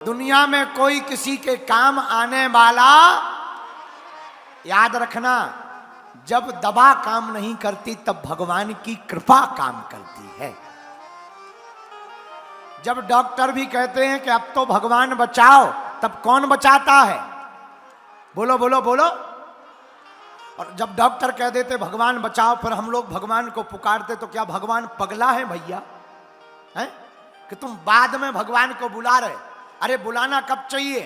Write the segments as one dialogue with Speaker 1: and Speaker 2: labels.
Speaker 1: दुनिया में कोई किसी के काम आने वाला, याद रखना, जब दवा काम नहीं करती तब भगवान की कृपा काम करती है। जब डॉक्टर भी कहते हैं कि अब तो भगवान बचाओ, तब कौन बचाता है? बोलो बोलो बोलो। और जब डॉक्टर कह देते भगवान बचाओ, फिर हम लोग भगवान को पुकारते, तो क्या भगवान पगला है भैया? हैं कि तुम बाद में भगवान को बुला रहे? अरे बुलाना कब चाहिए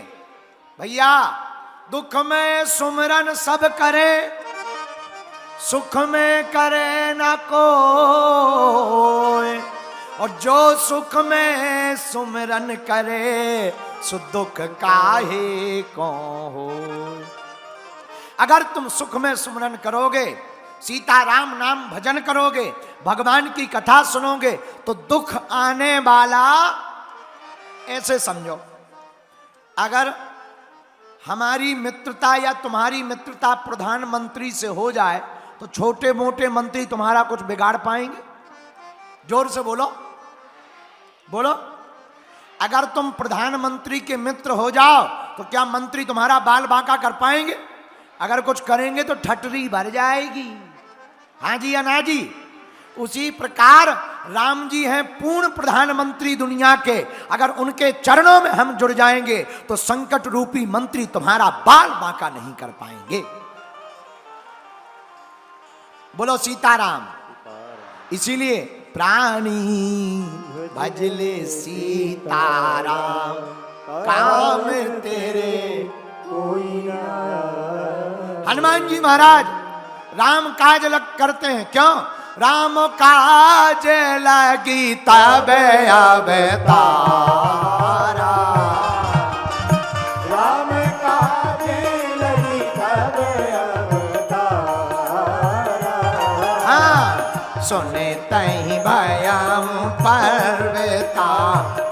Speaker 1: भैया? दुख में सुमरन सब करे, सुख में करे ना कोई, और जो सुख में सुमरन करे सो दुख काहे को हो। अगर तुम सुख में सुमरन करोगे, सीताराम नाम भजन करोगे, भगवान की कथा सुनोगे, तो दुख आने वाला, ऐसे समझो, अगर हमारी मित्रता या तुम्हारी मित्रता प्रधानमंत्री से हो जाए तो छोटे मोटे मंत्री तुम्हारा कुछ बिगाड़ पाएंगे? जोर से बोलो बोलो। अगर तुम प्रधानमंत्री के मित्र हो जाओ तो क्या मंत्री तुम्हारा बाल बांका कर पाएंगे? अगर कुछ करेंगे तो ठटरी भर जाएगी। हाँ जी या ना जी? उसी प्रकार राम जी हैं पूर्ण प्रधानमंत्री दुनिया के, अगर उनके चरणों में हम जुड़ जाएंगे तो संकट रूपी मंत्री तुम्हारा बाल बांका नहीं कर पाएंगे। बोलो सीताराम। इसीलिए प्राणी भजले सीताराम, काम तेरे कोई ना। हनुमान जी महाराज राम काज लग करते हैं, क्यों? राम काज लगी तब अवतारा,
Speaker 2: राम काज लगी तब अवतारा।
Speaker 1: हाँ, सुने तही भयम पर्वता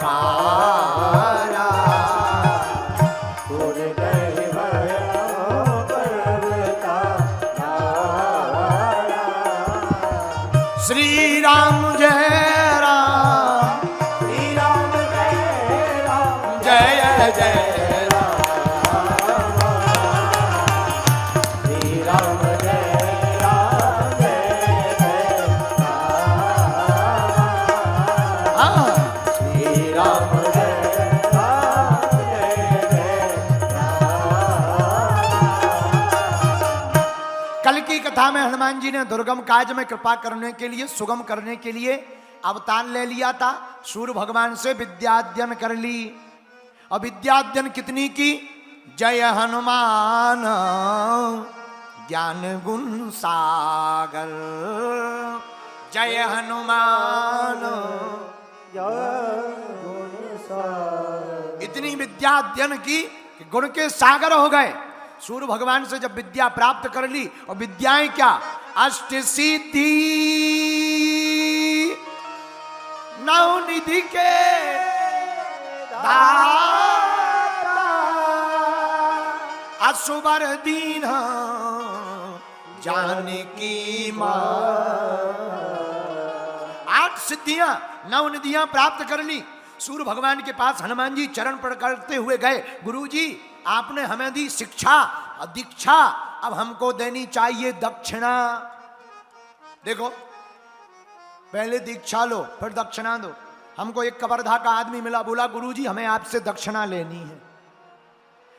Speaker 1: पारा,
Speaker 2: सुन तहि भयम पर्वता पारा।
Speaker 1: श्री राम जय राम,
Speaker 2: श्री राम जय राम,
Speaker 1: जय जय राम,
Speaker 2: श्री राम जय राम, जय जय राम।
Speaker 1: हाँ,
Speaker 2: श्री राम जय राम, जय जय राम।
Speaker 1: कल की कथा में हनुमान जी ने दुर्गम काज में कृपा करने के लिए, सुगम करने के लिए अवतार ले लिया था। सूर्य भगवान से विद्याध्ययन कर ली। और विद्याध्ययन कितनी की? जय हनुमान ज्ञान गुण सागर, जय हनुमान। इतनी विद्या अध्ययन की कि गुण के सागर हो गए। सूर्य भगवान से जब विद्या प्राप्त कर ली, और विद्याएं क्या? अष्ट सिद्धि नौ निधि के दाता, असुबर दीन जानकी मां। 8 सिद्धियां, 9 निधियां प्राप्त कर ली। सूर्य भगवान के पास हनुमान जी चरण पकड़ते हुए गए, गुरु जी आपने हमें दी शिक्षा और दीक्षा, अब हमको देनी चाहिए दक्षिणा। देखो, पहले दीक्षा लो फिर दक्षिणा दो। हमको एक कबरधा का आदमी मिला, बोला गुरु जी हमें आपसे दक्षिणा लेनी है।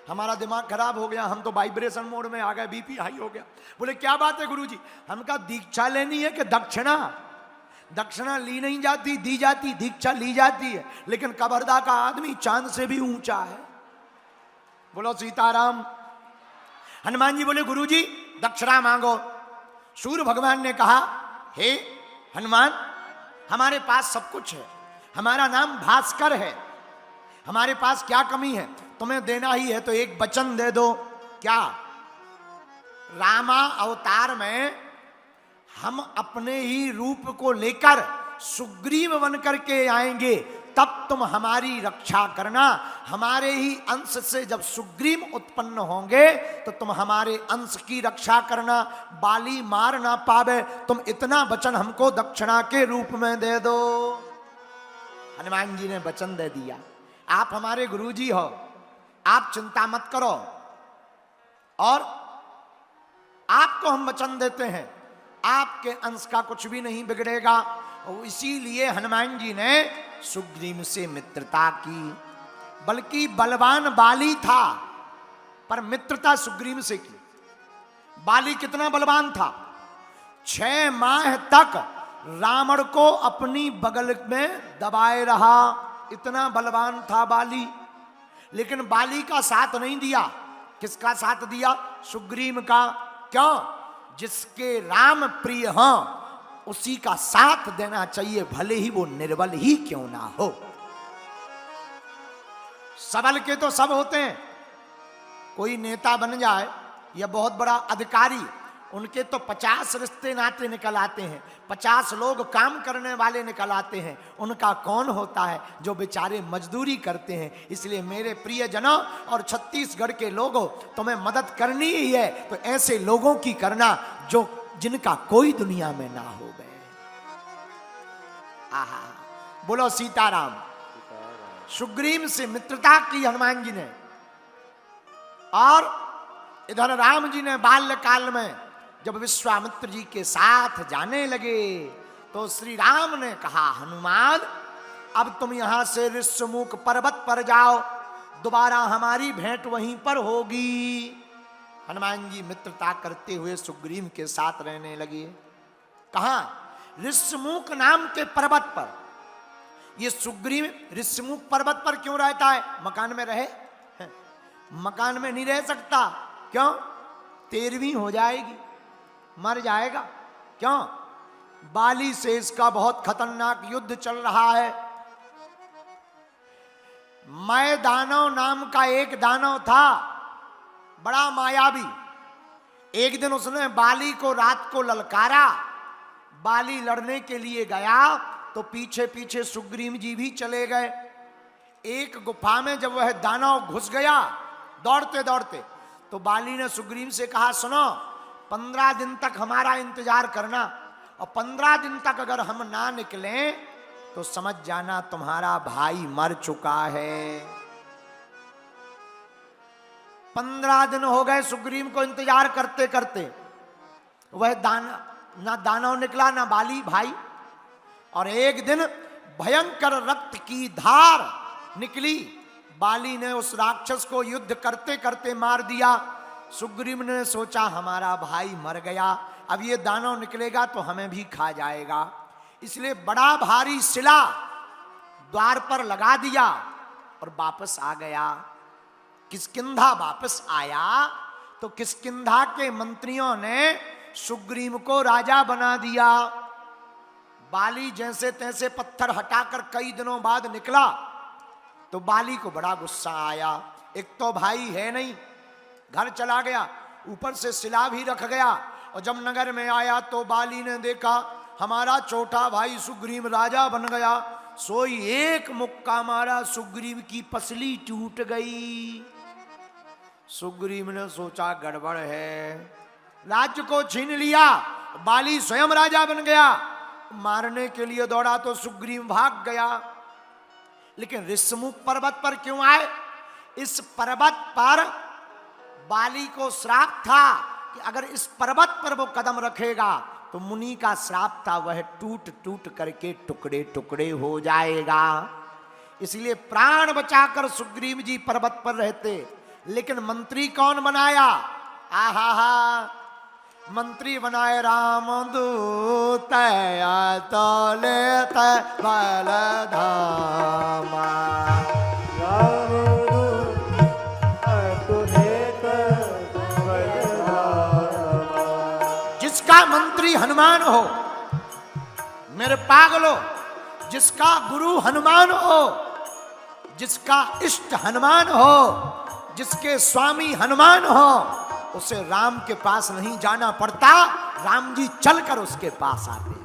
Speaker 1: हमारा दिमाग खराब हो गया, हम तो वाइब्रेशन मोड में आ गए, बीपी हाई हो गया। बोले क्या बात है गुरु जी? हम कहा दीक्षा लेनी है कि दक्षिणा? दक्षिणा ली नहीं जाती, दी जाती, दीक्षा ली जाती है। लेकिन कबरदा का आदमी चांद से भी ऊंचा है। बोलो सीताराम। हनुमान जी बोले गुरु जी दक्षिणा मांगो। सूर्य भगवान ने कहा, हे हनुमान, हमारे पास सब कुछ है, हमारा नाम भास्कर है, हमारे पास क्या कमी है? तुम्हें देना ही है तो एक वचन दे दो। क्या? रामा अवतार में हम अपने ही रूप को लेकर सुग्रीव बन करके आएंगे, तब तुम हमारी रक्षा करना। हमारे ही अंश से जब सुग्रीव उत्पन्न होंगे तो तुम हमारे अंश की रक्षा करना, बाली मार ना पावे। तुम इतना वचन हमको दक्षिणा के रूप में दे दो। हनुमान जी ने वचन दे दिया। आप हमारे गुरुजी हो, आप चिंता मत करो, और आपको हम वचन देते हैं आपके अंश का कुछ भी नहीं बिगड़ेगा। और इसीलिए हनुमान जी ने सुग्रीव से मित्रता की। बल्कि बलवान बाली था पर मित्रता सुग्रीव से की। बाली कितना बलवान था, 6 माह तक रावण को अपनी बगल में दबाए रहा, इतना बलवान था बाली। लेकिन बाली का साथ नहीं दिया। किसका साथ दिया? सुग्रीव का। क्यों? जिसके राम प्रिय हों उसी का साथ देना चाहिए, भले ही वो निर्बल ही क्यों ना हो। सबल के तो सब होते हैं, कोई नेता बन जाए या बहुत बड़ा अधिकारी, उनके तो 50 रिश्ते नाते निकल आते हैं, 50 लोग काम करने वाले निकल आते हैं। उनका कौन होता है जो बेचारे मजदूरी करते हैं। इसलिए मेरे प्रियजनों और छत्तीसगढ़ के लोगों, तुम्हें मदद करनी ही है तो ऐसे लोगों की करना जो जिनका कोई दुनिया में ना हो गए। आहा, बोलो सीताराम। सुग्रीव से मित्रता की हनुमान जी ने। और इधर राम जी ने बाल्यकाल में जब विश्वामित्र जी के साथ जाने लगे तो श्री राम ने कहा, हनुमान अब तुम यहां से ऋष्यमुख पर्वत पर जाओ, दोबारा हमारी भेंट वहीं पर होगी। हनुमान जी मित्रता करते हुए सुग्रीव के साथ रहने लगे। कहां? ऋष्यमुख नाम के पर्वत पर। ये सुग्रीव ऋष्यमुख पर्वत पर क्यों रहता है? मकान में रहे? मकान में नहीं रह सकता। क्यों? 13वीं हो जाएगी, मर जाएगा। क्यों? बाली से इसका बहुत खतरनाक युद्ध चल रहा है। मैं दानव नाम का एक दानव था, बड़ा मायावी। एक दिन उसने बाली को रात को ललकारा। बाली लड़ने के लिए गया तो पीछे पीछे सुग्रीव जी भी चले गए। एक गुफा में जब वह दानव घुस गया दौड़ते दौड़ते, तो बाली ने सुग्रीव से कहा, सुनो 15 दिन तक हमारा इंतजार करना, और 15 दिन तक अगर हम ना निकलें तो समझ जाना तुम्हारा भाई मर चुका है। 15 दिन हो गए सुग्रीव को इंतजार करते करते। वह ना दानव निकला ना बाली भाई। और एक दिन भयंकर रक्त की धार निकली। बाली ने उस राक्षस को युद्ध करते करते मार दिया। सुग्रीव ने सोचा हमारा भाई मर गया, अब ये दानव निकलेगा तो हमें भी खा जाएगा। इसलिए बड़ा भारी शिला द्वार पर लगा दिया और वापस आ गया। किष्किंधा वापस आया तो किष्किंधा के मंत्रियों ने सुग्रीव को राजा बना दिया। बाली जैसे तैसे पत्थर हटाकर कई दिनों बाद निकला तो बाली को बड़ा गुस्सा आया। एक तो भाई है नहीं, घर चला गया, ऊपर से शिला भी रख गया। और जब नगर में आया तो बाली ने देखा हमारा छोटा भाई सुग्रीव राजा बन गया। सोई एक मुक्का मारा, सुग्रीव की पसली टूट गई। सुग्रीव ने सोचा गड़बड़ है, राज्य को छीन लिया। बाली स्वयं राजा बन गया। मारने के लिए दौड़ा तो सुग्रीव भाग गया। लेकिन ऋष्यमुख पर्वत पर क्यों आए? इस पर्वत पर बाली को श्राप था कि अगर इस पर्वत पर वो कदम रखेगा तो मुनि का श्राप था, वह टूट टूट करके टुकड़े टुकड़े हो जाएगा। इसलिए प्राण बचाकर सुग्रीव जी पर्वत पर रहते। लेकिन मंत्री कौन बनाया? आहा हा, मंत्री बनाए राम दूत तोले बल धामा। जिसका मंत्री हनुमान हो, मेरे पागलो, जिसका गुरु हनुमान हो, जिसका इष्ट हनुमान हो, जिसके स्वामी हनुमान हो, उसे राम के पास नहीं जाना पड़ता, राम जी चलकर उसके पास आते।